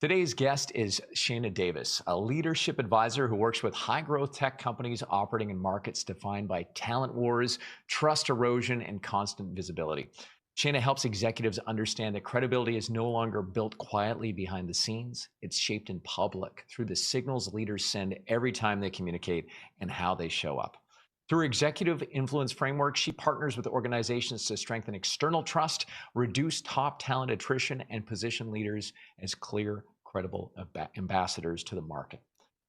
Today's guest is Shayna Davis, a leadership advisor who works with high growth tech companies operating in markets defined by talent wars, trust erosion, and constant visibility. Shayna helps executives understand that credibility is no longer built quietly behind the scenes. It's shaped in public through the signals leaders send every time they communicate and how they show up. Through executive influence framework, she partners with organizations to strengthen external trust, reduce top talent attrition, and position leaders as clear, credible ambassadors to the market.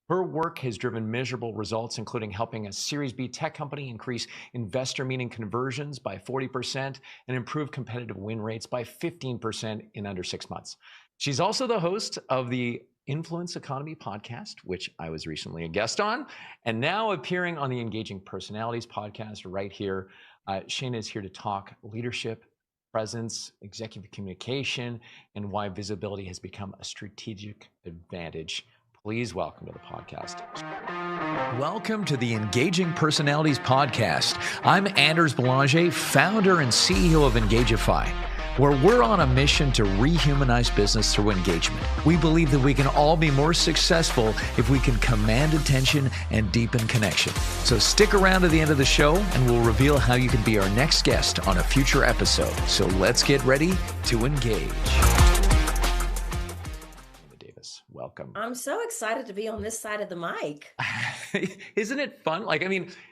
Her work has driven measurable results, including helping a Series B tech company increase investor meeting conversions by 40% and improve competitive win rates by 15% in under 6 months. She's also the host of the Influence Economy podcast, which I was recently a guest on, and now appearing on the Engaging Personalities podcast right here. Shayna is here to talk leadership, presence, executive communication, and why visibility has become a strategic advantage. Please welcome to the podcast. Welcome to the Engaging Personalities podcast. I'm Anders Belanger, founder and CEO of Engagify, where we're on a mission to rehumanize business through engagement. We believe that we can all be more successful if we can command attention and deepen connection. So stick around to the end of the show and we'll reveal how you can be our next guest on a future episode. So let's get ready to engage. Davis, welcome. I'm so excited to be on this side of the mic. Isn't it fun?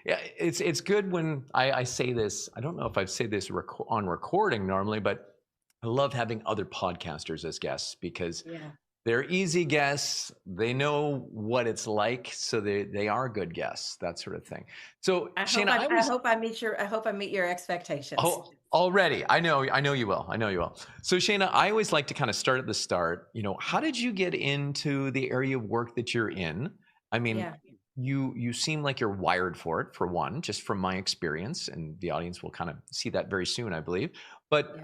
It's good when I say this. I don't know if I've said this on recording normally, but I love having other podcasters as guests because they're easy guests. They know what it's like, so they are good guests, that sort of thing. So Shayna, I hope I meet your expectations. Oh, already. I know you will. So Shayna, I always like to kind of start at the start. How did you get into the area of work that you're in? I mean, you seem like you're wired for it, for one, just from my experience, and the audience will kind of see that very soon, I believe. But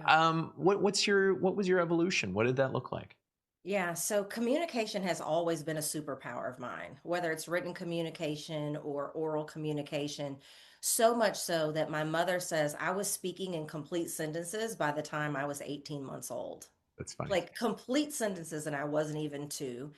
what was your evolution? What did that look like? Yeah, so communication has always been a superpower of mine, whether it's written communication or oral communication. So much so that my mother says I was speaking in complete sentences by the time I was 18 months old. That's funny. Like complete sentences, and I wasn't even two.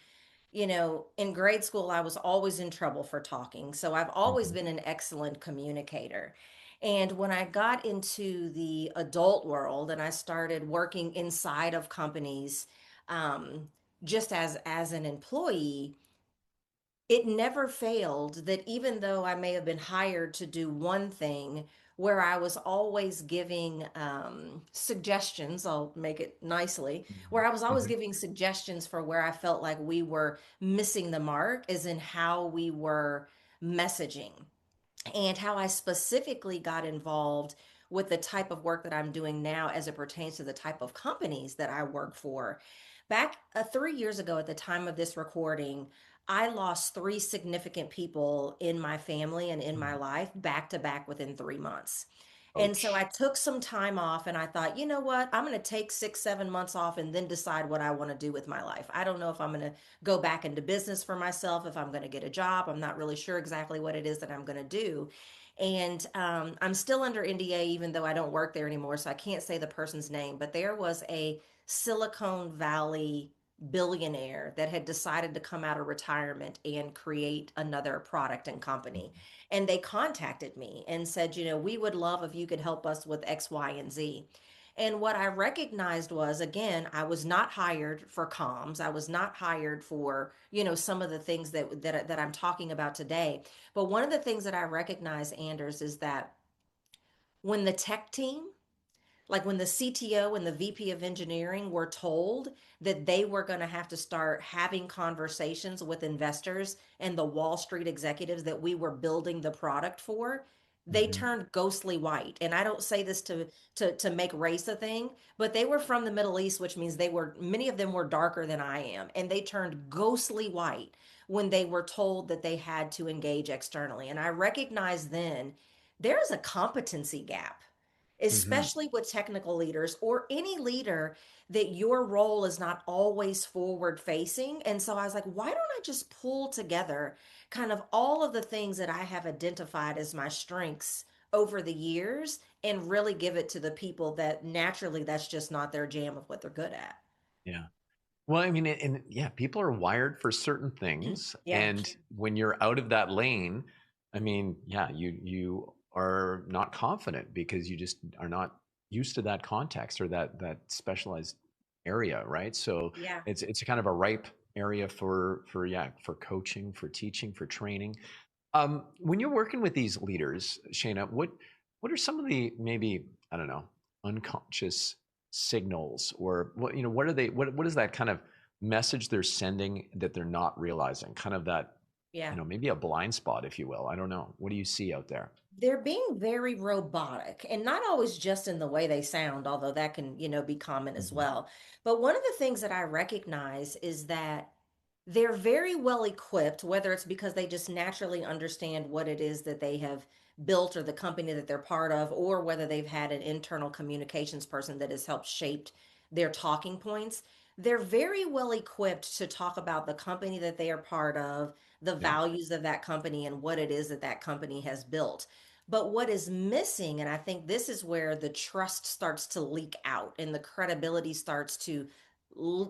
In grade school, I was always in trouble for talking. So I've always been an excellent communicator. And when I got into the adult world and I started working inside of companies, um, just as an employee, it never failed that even though I may have been hired to do one thing, where I was always giving suggestions, I'll make it nicely, where I was always giving suggestions for where I felt like we were missing the mark, is in how we were messaging and how I specifically got involved with the type of work that I'm doing now as it pertains to the type of companies that I work for. Back 3 years ago, at the time of this recording, I lost three significant people in my family and in my life back to back within 3 months. And so I took some time off and I thought, you know what? I'm going to take 6, 7 months off and then decide what I want to do with my life. I don't know if I'm going to go back into business for myself, if I'm going to get a job. I'm not really sure exactly what it is that I'm going to do. And I'm still under NDA, even though I don't work there anymore. So I can't say the person's name, but there was a Silicon Valley billionaire that had decided to come out of retirement and create another product and company. And they contacted me and said, we would love if you could help us with X, Y, and Z. And what I recognized was, again, I was not hired for comms. I was not hired for, some of the things that I'm talking about today. But one of the things that I recognize, Anders, is that when the tech team, like when the CTO and the VP of engineering were told that they were going to have to start having conversations with investors and the Wall Street executives that we were building the product for, they turned ghostly white. And I don't say this to make race a thing, but they were from the Middle East, which means many of them were darker than I am, and they turned ghostly white when they were told that they had to engage externally. And I recognized then there's a competency gap, especially with technical leaders or any leader, that your role is not always forward facing. And so I was like, why don't I just pull together kind of all of the things that I have identified as my strengths over the years and really give it to the people that naturally that's just not their jam of what they're good at. Yeah. Well, I mean, and yeah, people are wired for certain things, Yeah. and when you're out of that lane, I mean, yeah, you are not confident because you just are not used to that context or that specialized area, right? So Yeah. it's a kind of a ripe area for yeah, for coaching, for teaching, for training. When you're working with these leaders, Shayna, what are some of the maybe, I don't know, unconscious signals, or what, what are they, what is that kind of message they're sending that they're not realizing? Kind of that, Yeah. maybe a blind spot, if you will. I don't know. What do you see out there? They're being very robotic and not always just in the way they sound, although that can, be common as Mhm. well. But one of the things that I recognize is that they're very well equipped, whether it's because they just naturally understand what it is that they have built or the company that they're part of, or whether they've had an internal communications person that has helped shaped their talking points. They're very well equipped to talk about the company that they are part of, the Yeah. values of that company, and what it is that that company has built. But what is missing, and I think this is where the trust starts to leak out and the credibility starts to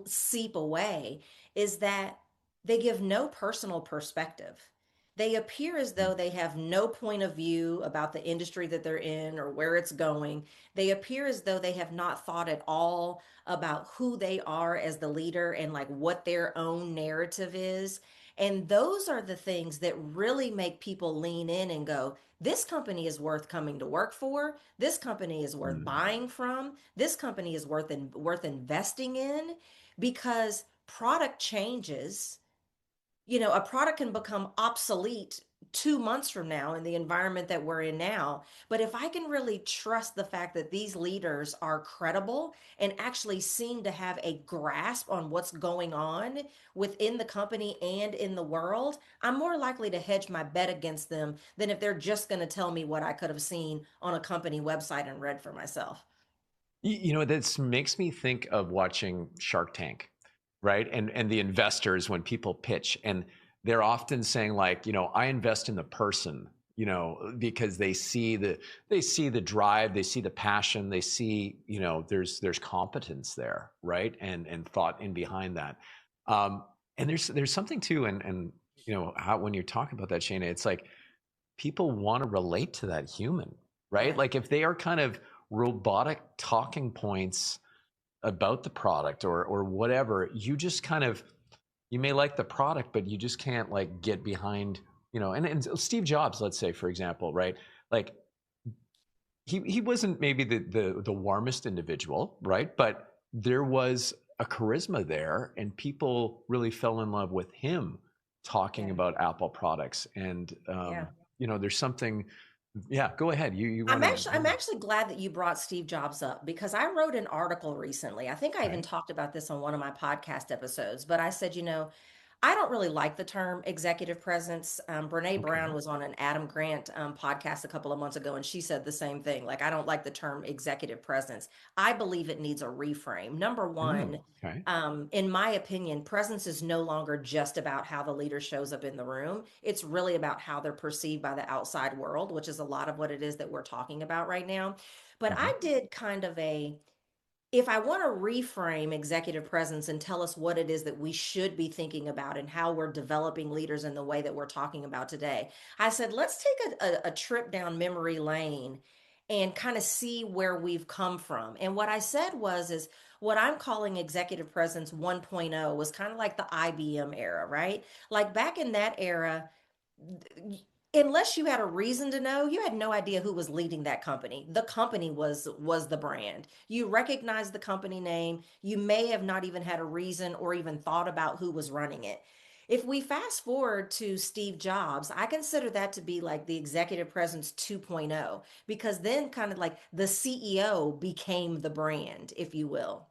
seep away, is that they give no personal perspective. They appear as though Mm. they have no point of view about the industry that they're in or where it's going. They appear as though they have not thought at all about who they are as the leader and like what their own narrative is. And those are the things that really make people lean in and go, this company is worth coming to work for. This company is worth Mm. buying from. This company is worth investing in, because product changes. A product can become obsolete 2 months from now in the environment that we're in now. But if I can really trust the fact that these leaders are credible and actually seem to have a grasp on what's going on within the company and in the world, I'm more likely to hedge my bet against them than if they're just going to tell me what I could have seen on a company website and read for myself. This makes me think of watching Shark Tank, right? And the investors, when people pitch, and they're often saying like, I invest in the person, because they see the drive, they see the passion, they see, there's competence there, right? And thought in behind that. Um, and there's something too, and how when you talk about that, Shayna, it's like people want to relate to that human, right? Yeah. Like if they are kind of robotic talking points about the product or whatever, you just kind of, you may like the product, but you just can't like get behind, and Steve Jobs, let's say, for example, right? Like he wasn't maybe the warmest individual, right? But there was a charisma there, and people really fell in love with him talking Yeah. about Apple products. And Yeah. there's something. Yeah, go ahead. You want I'm to? actually I'm actually glad that you brought Steve Jobs up, because I wrote an article recently. I think I even Okay. talked about this on one of my podcast episodes, but I said, I don't really like the term executive presence. Brene Brown Okay. was on an Adam Grant podcast a couple of months ago, and she said the same thing. Like, I don't like the term executive presence. I believe it needs a reframe. Number one, Okay. in my opinion, presence is no longer just about how the leader shows up in the room. It's really about how they're perceived by the outside world, which is a lot of what it is that we're talking about right now. But Hmm. I did kind of if I want to reframe executive presence and tell us what it is that we should be thinking about and how we're developing leaders in the way that we're talking about today, I said, let's take a trip down memory lane and kind of see where we've come from. And what I said is what I'm calling executive presence 1.0 was kind of like the IBM era, right? Like back in that era, unless you had a reason to know, you had no idea who was leading that company. The company was the brand. You recognized the company name. You may have not even had a reason or even thought about who was running it. If we fast forward to Steve Jobs, I consider that to be like the executive presence 2.0, because then kind of like the CEO became the brand, if you will.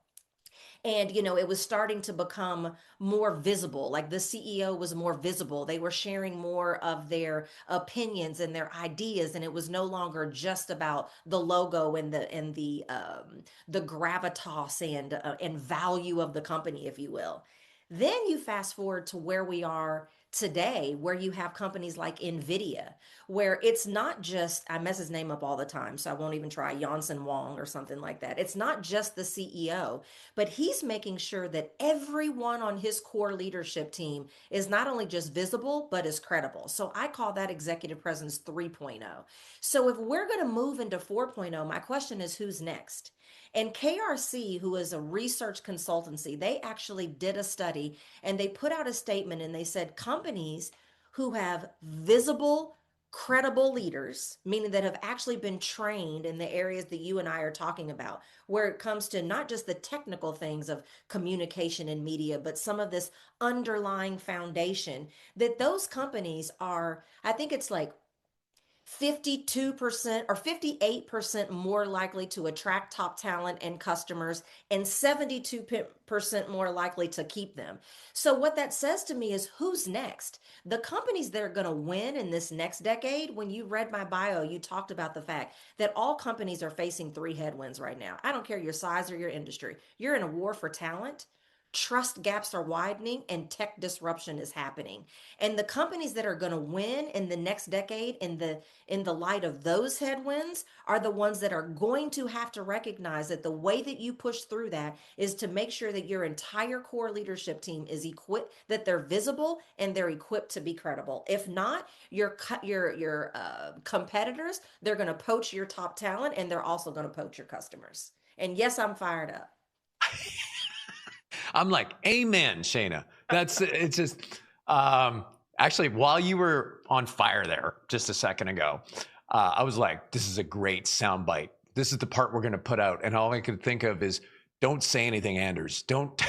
And it was starting to become more visible. Like the CEO was more visible, they were sharing more of their opinions and their ideas, and it was no longer just about the logo and the gravitas and value of the company, if you will. Then you fast forward to where we are today where you have companies like Nvidia, where it's not just, I mess his name up all the time, so I won't even try, Janssen Wong or something like that. It's not just the CEO, but he's making sure that everyone on his core leadership team is not only just visible, but is credible. So I call that executive presence 3.0. So if we're going to move into 4.0, my question is who's next? And KRC, who is a research consultancy, they actually did a study and they put out a statement and they said companies who have visible, credible leaders, meaning that have actually been trained in the areas that you and I are talking about, where it comes to not just the technical things of communication and media, but some of this underlying foundation, that those companies are, I think it's like 52% or 58% more likely to attract top talent and customers, and 72% more likely to keep them. So, what that says to me is who's next? The companies that are going to win in this next decade, when you read my bio, you talked about the fact that all companies are facing three headwinds right now. I don't care your size or your industry, you're in a war for talent. Trust gaps are widening and tech disruption is happening. And the companies that are going to win in the next decade in the light of those headwinds are the ones that are going to have to recognize that the way that you push through that is to make sure that your entire core leadership team is equipped, that they're visible and they're equipped to be credible. If not, your competitors, they're going to poach your top talent and they're also going to poach your customers. And yes, I'm fired up. I'm like, amen, Shayna. That's it's just actually while you were on fire there just a second ago, I was like, this is a great soundbite. This is the part we're gonna put out. And all I could think of is don't say anything, Anders. Don't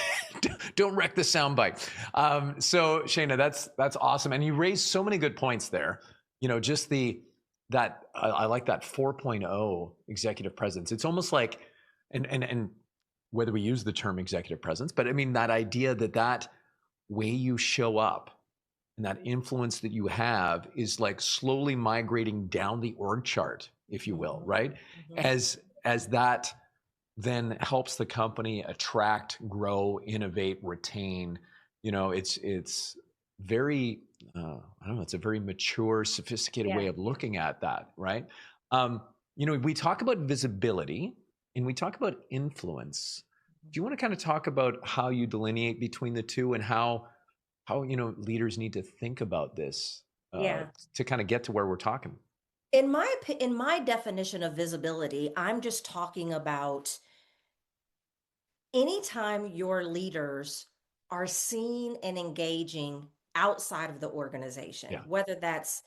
don't wreck the soundbite. So Shayna, that's awesome. And you raised so many good points there. You know, just that I like that 4.0 executive presence. It's almost like and whether we use the term executive presence, but I mean that idea that way you show up and that influence that you have is like slowly migrating down the org chart, if you will, Mhm. right? Mhm. As that then helps the company attract, grow, innovate, retain. You know, it's very I don't know, it's a very mature, sophisticated Yeah. way of looking at that, right? Um, you know, we talk about visibility and we talk about influence. Do you want to kind of talk about how you delineate between the two and how you know leaders need to think about this Yeah. to kind of get to where we're talking? In my definition of visibility, I'm just talking about anytime your leaders are seen and engaging outside of the organization, Yeah. whether that's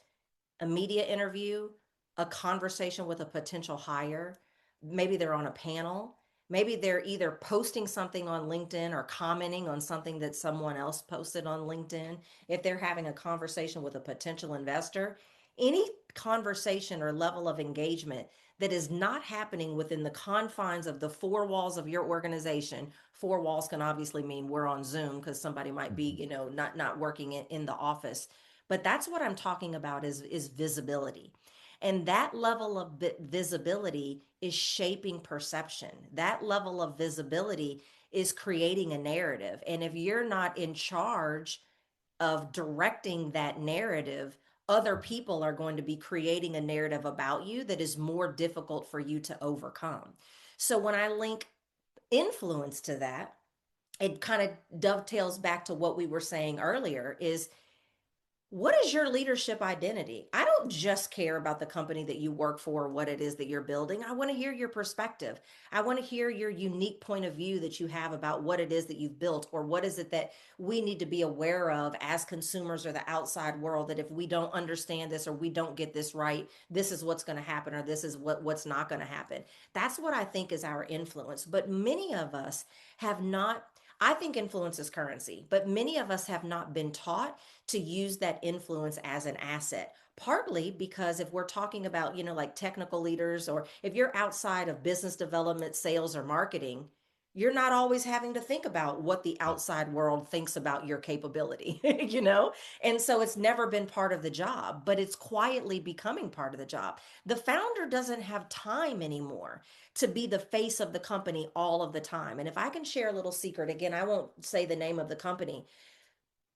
a media interview, a conversation with a potential hire, maybe they're on a panel, maybe they're either posting something on LinkedIn or commenting on something that someone else posted on LinkedIn, if they're having a conversation with a potential investor, any conversation or level of engagement that is not happening within the confines of the four walls of your organization. Four walls can obviously mean we're on Zoom because somebody might be, Mhm. not working in the office, but that's what I'm talking about is visibility. And that level of visibility is shaping perception. That level of visibility is creating a narrative. And if you're not in charge of directing that narrative, other people are going to be creating a narrative about you that is more difficult for you to overcome. So when I link influence to that, it kind of dovetails back to what we were saying earlier is what is your leadership identity? I don't just care about the company that you work for, what it is that you're building. I want to hear your perspective. I want to hear your unique point of view that you have about what it is that you've built, or what is it that we need to be aware of as consumers or the outside world, that if we don't understand this or we don't get this right, this is what's going to happen, or this is what's not going to happen. That's what I think is our influence. But many of us have not. I think influence is currency, but many of us have not been taught to use that influence as an asset. Partly because if we're talking about, like technical leaders, or if you're outside of business development, sales, or marketing, you're not always having to think about what the Yeah. outside world thinks about your capability, And so it's never been part of the job, but it's quietly becoming part of the job. The founder doesn't have time anymore to be the face of the company all of the time. And if I can share a little secret, again, I won't say the name of the company,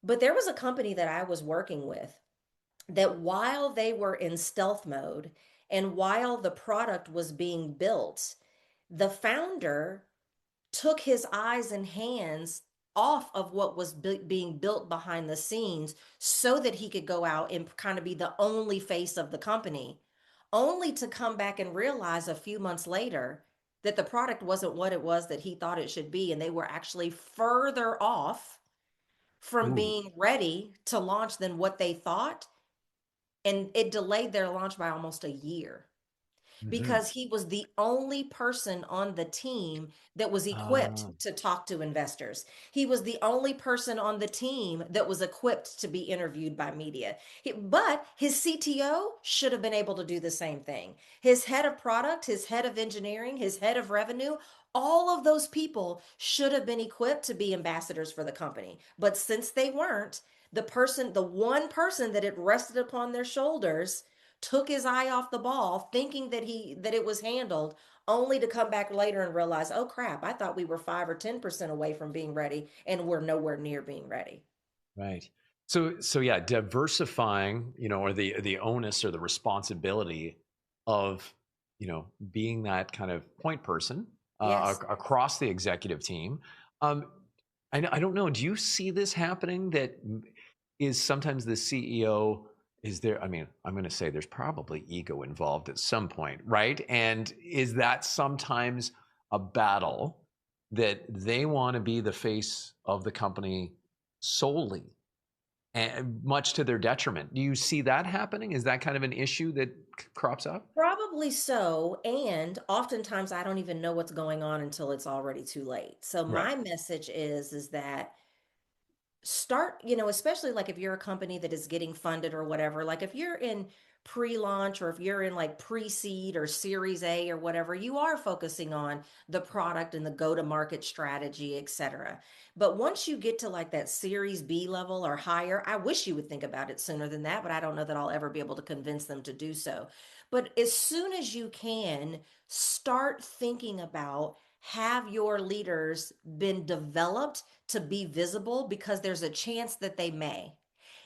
But there was a company that I was working with that while they were in stealth mode and while the product was being built, the founder took his eyes and hands off of what was being built behind the scenes so that he could go out and kind of be the only face of the company, only to come back and realize a few months later that the product wasn't what it was that he thought it should be. And they were actually further off from Ooh. being ready to launch than what they thought. And it delayed their launch by almost a year Hmm. because he was the only person on the team that was equipped Uh, to talk to investors. He was the only person on the team that was equipped to be interviewed by media. But his CTO should have been able to do the same thing. His head of product, his head of engineering, his head of revenue, all of those people should have been equipped to be ambassadors for the company. But since they weren't, the one person that it rested upon their shoulders took his eye off the ball thinking that it was handled, only to come back later and realize, oh crap, I thought we were 5 or 10% away from being ready and we're nowhere near being ready. right. So yeah, diversifying, or the onus or the responsibility of, being that kind of point person Yes. across the executive team. Um, I don't know. Do you see this happening? That is sometimes the CEO is there. I mean, I'm going to say there's probably ego involved at some point, right? And is that sometimes a battle that they want to be the face of the company solely, and much to their detriment? Do you see that happening? Is that kind of an issue that crops up? Probably so. And oftentimes I don't even know what's going on until it's already too late. So Right. my message is that start, especially like if you're a company that is getting funded or whatever, like if you're in pre-launch or if you're in like pre-seed or series A or whatever, you are focusing on the product and the go-to-market strategy, etc. But once you get to like that series B level or higher, I wish you would think about it sooner than that, but I don't know that I'll ever be able to convince them to do so. But as soon as you can, start thinking about, have your leaders been developed to be visible, because there's a chance that they may.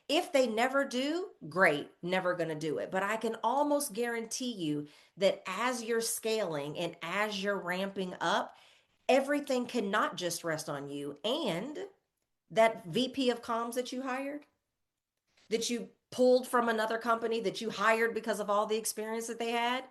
If they never do, great, never going to do it. But I can almost guarantee you that as you're scaling and as you're ramping up, everything cannot just rest on you. And that VP of comms that you hired, that you pulled from another company, that you hired because of all the experience that they had,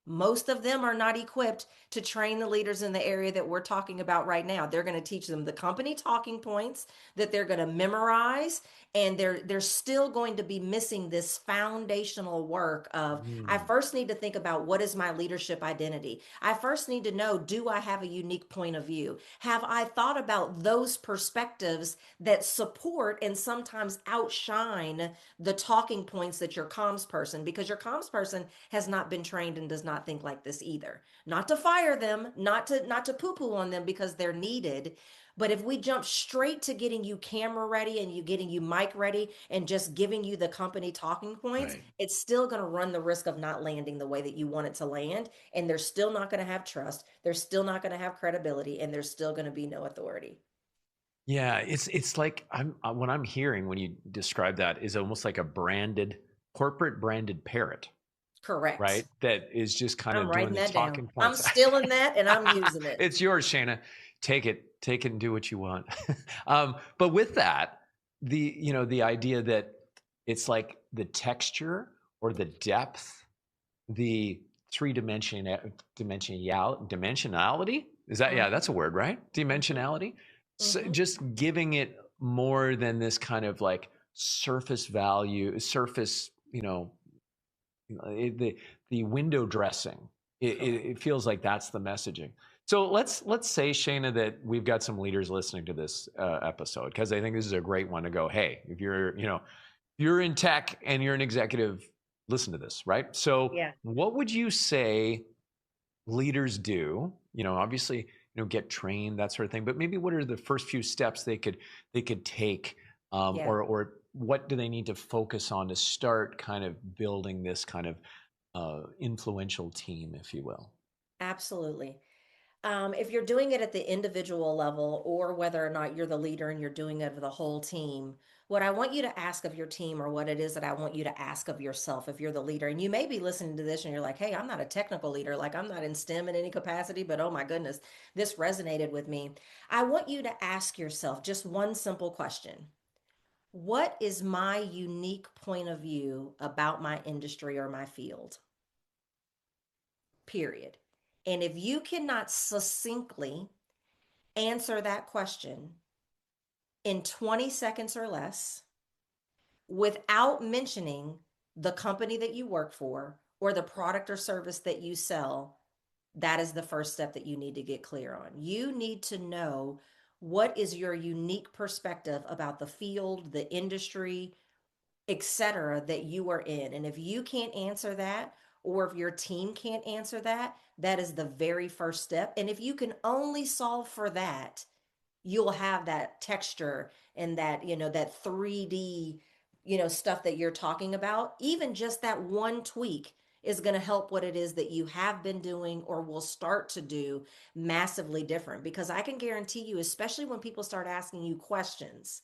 most of them are not equipped to train the leaders in the area that we're talking about right now. They're going to teach them the company talking points that they're going to memorize, and they're still going to be missing this foundational work of, I Mm, first need to think about, what is my leadership identity? I first need to know, do I have a unique point of view? Have I thought about those perspectives that support and sometimes outshine the talking points that your comms person, because your comms person has not been trained and does not think like this either. Not to fire them, not to poo poo on them, because they're needed. But if we jump straight to getting you camera ready and getting you mic ready and just giving you the company talking points, right. it's still going to run the risk of not landing the way that you want it to land. And they're still not going to have trust. They're still not going to have credibility, and there's still going to be no authority. Yeah, it's like what I'm hearing when you describe that is almost like a corporate branded parrot, right? Correct. That is just kind I'm of doing writing the that down. talking I'm points. stealing that and I'm using it. It's yours, Shayna. Take it, and do what you want. But with that, the idea that it's like the texture or the depth, the dimensionality. Is that, yeah? Hmm. That's a word, right? Hmm. Dimensionality. So Hmm. just giving it more than this kind of like surface value, surface, the window dressing. Correct. It feels like that's the messaging. So let's say, Shayna, that we've got some leaders listening to this episode, because I think this is a great one to go, hey, if you're in tech and you're an executive, listen to this, right? So Yeah. what would you say leaders do? Obviously, get trained, that sort of thing, but maybe what are the first few steps they could take, Yeah. or what do they need to focus on to start kind of building this kind of influential team, if you will? Absolutely. If you're doing it at the individual level, or whether or not you're the leader and you're doing it for the whole team, what I want you to ask of your team, or what it is that I want you to ask of yourself if you're the leader. And you may be listening to this and you're like, hey, I'm not a technical leader. Like, I'm not in STEM in any capacity, but oh my goodness, this resonated with me. I want you to ask yourself just one simple question. What is my unique point of view about my industry or my field? Period. And if you cannot succinctly answer that question in 20 seconds or less without mentioning the company that you work for or the product or service that you sell, that is the first step that you need to get clear on. You need to know what is your unique perspective about the field, the industry, etc., that you are in. And if you can't answer that, or if your team can't answer that, that is the very first step. And if you can only solve for that, you'll have that texture and that, that 3D, stuff that you're talking about. Even just that one tweak is going to help what it is that you have been doing or will start to do massively different. Because I can guarantee you, especially when people start asking you questions,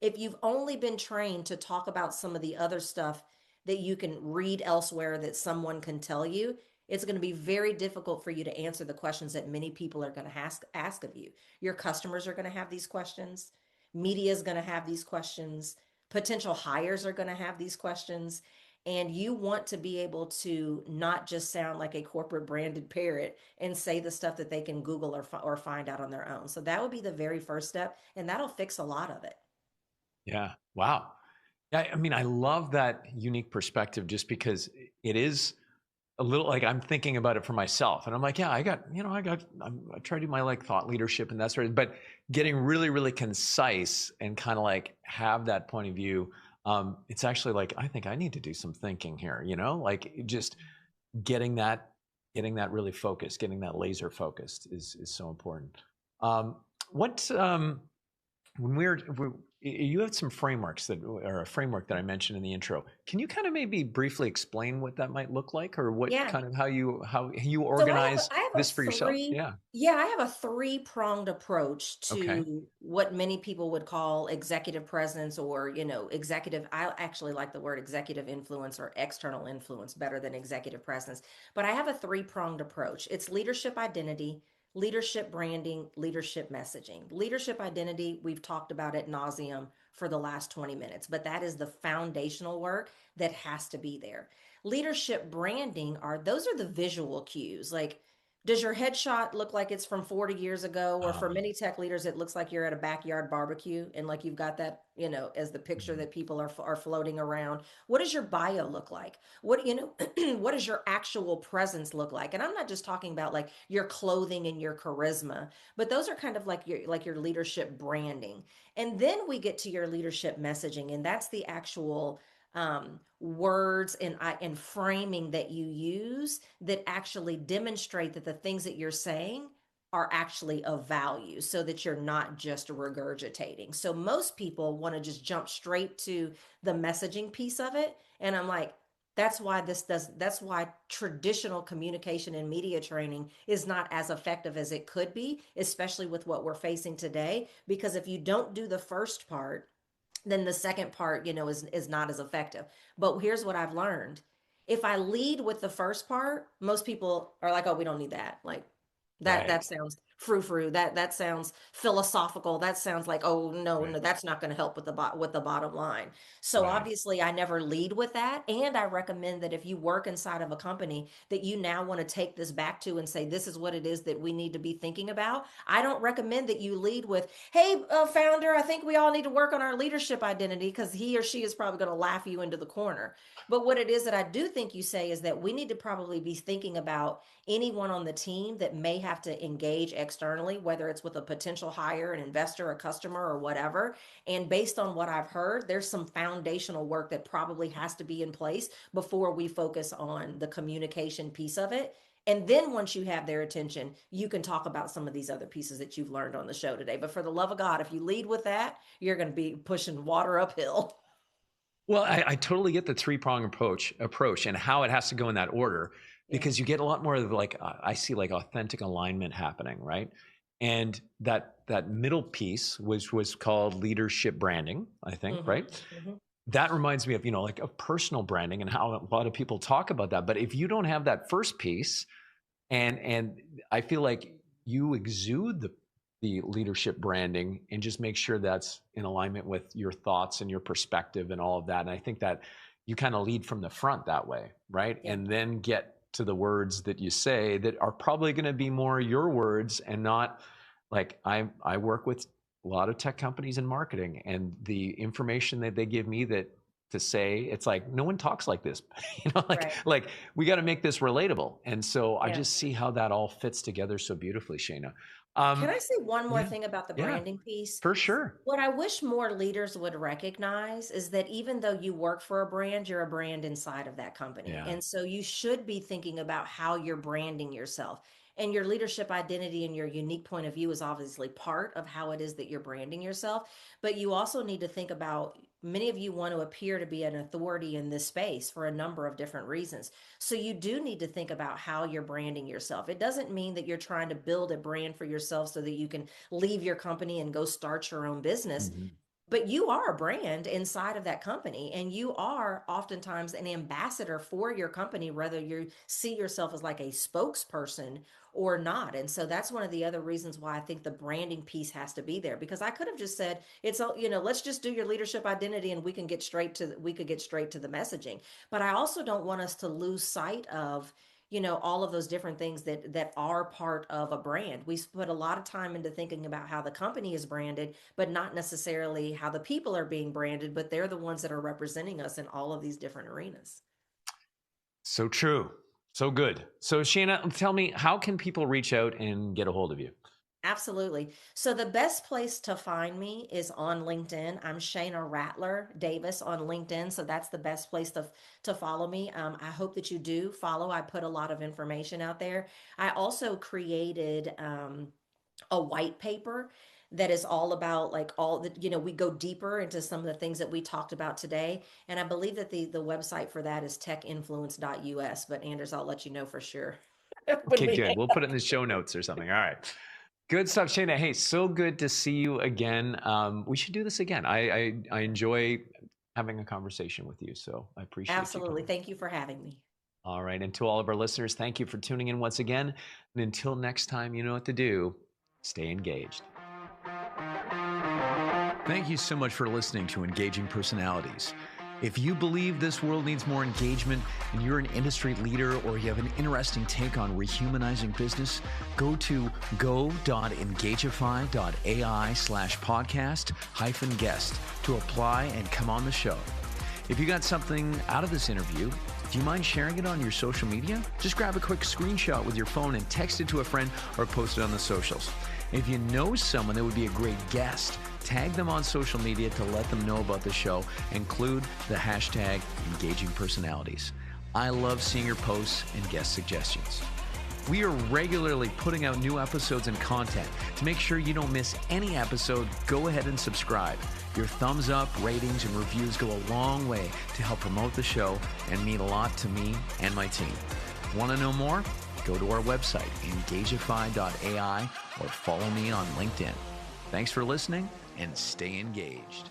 if you've only been trained to talk about some of the other stuff that you can read elsewhere that someone can tell you, it's going to be very difficult for you to answer the questions that many people are going to ask of you. Your customers are going to have these questions. Media is going to have these questions. Potential hires are going to have these questions. And you want to be able to not just sound like a corporate branded parrot and say the stuff that they can Google or find out on their own. So that would be the very first step, and that'll fix a lot of it. Yeah. Wow. Yeah, I mean, I love that unique perspective just because it is a little like I'm thinking about it for myself. And I'm like, yeah, I try to do my like thought leadership and that sort of, but getting really, really concise and kind of like have that point of view. It's actually like, I think I need to do some thinking here, like just getting that, getting that really focused, getting that laser focused is so important. Um, what, when you have some frameworks that, or a framework that I mentioned in the intro. Can you kind of maybe briefly explain what that might look like, or what Yeah. kind of how you So organize I have a this for yourself? three, Yeah. yeah, I have a three-pronged approach Okay. to what many people would call executive presence, or, executive. I actually like the word executive influence or external influence better than executive presence. But I have a three-pronged approach. It's leadership identity, leadership branding, leadership messaging. Leadership identity, we've talked about ad nauseum for the last 20 minutes, but that is the foundational work that has to be there. Leadership branding, those are the visual cues. Like, does your headshot look like it's from 40 years ago? Or for many tech leaders, it looks like you're at a backyard barbecue and like you've got that, as the picture Mhm. that people are floating around. What does your bio look like? What, what does your actual presence look like? And I'm not just talking about like your clothing and your charisma, but those are kind of like your leadership branding. And then we get to your leadership messaging, and that's the actual words and framing that you use that actually demonstrate that the things that you're saying are actually of value, so that you're not just regurgitating. So most people want to just jump straight to the messaging piece of it, and I'm like, that's why traditional communication and media training is not as effective as it could be, especially with what we're facing today. Because if you don't do the first part, then the second part, is not as effective. But here's what I've learned. If I lead with the first part, most people are like, "Oh, we don't need that." Like, Right. that sounds frou-frou. That sounds philosophical. That sounds like, "Oh, no, Right. no, that's not going to help with the bottom line." So Right. obviously, I never lead with that, and I recommend that if you work inside of a company that you now want to take this back to and say, "This is what it is that we need to be thinking about." I don't recommend that you lead with, "Hey, founder, I think we all need to work on our leadership identity," because he or she is probably going to laugh you into the corner. But what it is that I do think you say is that we need to probably be thinking about anyone on the team that may have to engage externally, whether it's with a potential hire, an investor, a customer, or whatever. And based on what I've heard, there's some foundational work that probably has to be in place before we focus on the communication piece of it. And then once you have their attention, you can talk about some of these other pieces that you've learned on the show today. But for the love of God, if you lead with that, you're going to be pushing water uphill. Well, I totally get the three-prong approach and how it has to go in that order. Yeah. because you get a lot more of like, I see like authentic alignment happening, right? And that middle piece, which was called leadership branding, I think, Mhm. right? Mhm. That reminds me of, like of personal branding and how a lot of people talk about that. But if you don't have that first piece, and I feel like you exude the leadership branding and just make sure that's in alignment with your thoughts and your perspective and all of that. And I think that you kind of lead from the front that way, right? Yeah. And then get to the words that you say that are probably going to be more your words and not like I work with a lot of tech companies in marketing, and the information that they give me that to say, it's like no one talks like this. Like Right. we got to make this relatable. And so I Yeah. just see how that all fits together so beautifully, Shayna. Can I say one more Yeah, thing about the yeah, branding piece? for sure. What I wish more leaders would recognize is that even though you work for a brand, you're a brand inside of that company. Yeah. And so you should be thinking about how you're branding yourself. And your leadership identity and your unique point of view is obviously part of how it is that you're branding yourself. But you also need to think about, many of you want to appear to be an authority in this space for a number of different reasons. So you do need to think about how you're branding yourself. It doesn't mean that you're trying to build a brand for yourself so that you can leave your company and go start your own business. Mhm. But you are a brand inside of that company, and you are oftentimes an ambassador for your company, whether you see yourself as like a spokesperson or not. And so that's one of the other reasons why I think the branding piece has to be there, because I could have just said, it's, let's just do your leadership identity and we could get straight to the messaging. But I also don't want us to lose sight of, all of those different things that are part of a brand. We put a lot of time into thinking about how the company is branded, but not necessarily how the people are being branded, but they're the ones that are representing us in all of these different arenas. So true. So good. So Shayna, tell me, how can people reach out and get a hold of you? Absolutely. So the best place to find me is on LinkedIn. I'm Shayna Rattler Davis on LinkedIn. So that's the best place to follow me. I hope that you do follow. I put a lot of information out there. I also created a white paper that is all about, like, all that, we go deeper into some of the things that we talked about today. And I believe that the website for that is techinfluence.us. But Anders, I'll let you know for sure when Okay, we good. We'll put it in the show notes or something. All right. Good stuff, Shayna. Hey, so good to see you again. We should do this again. I enjoy having a conversation with you, so I appreciate you Absolutely. coming. Thank you for having me. All right, and to all of our listeners, thank you for tuning in once again. And until next time, you know what to do. Stay engaged. Thank you so much for listening to Engaging Personalities. If you believe this world needs more engagement and you're an industry leader or you have an interesting take on rehumanizing business, go to go.engagify.ai/podcast-guest to apply and come on the show. If you got something out of this interview, do you mind sharing it on your social media? Just grab a quick screenshot with your phone and text it to a friend or post it on the socials. If you know someone that would be a great guest, tag them on social media to let them know about the show. Include the hashtag Engaging Personalities. I love seeing your posts and guest suggestions. We are regularly putting out new episodes and content. To make sure you don't miss any episode, go ahead and subscribe. Your thumbs up, ratings, and reviews go a long way to help promote the show and mean a lot to me and my team. Want to know more? Go to our website, engagify.ai, or follow me on LinkedIn. Thanks for listening, and stay engaged.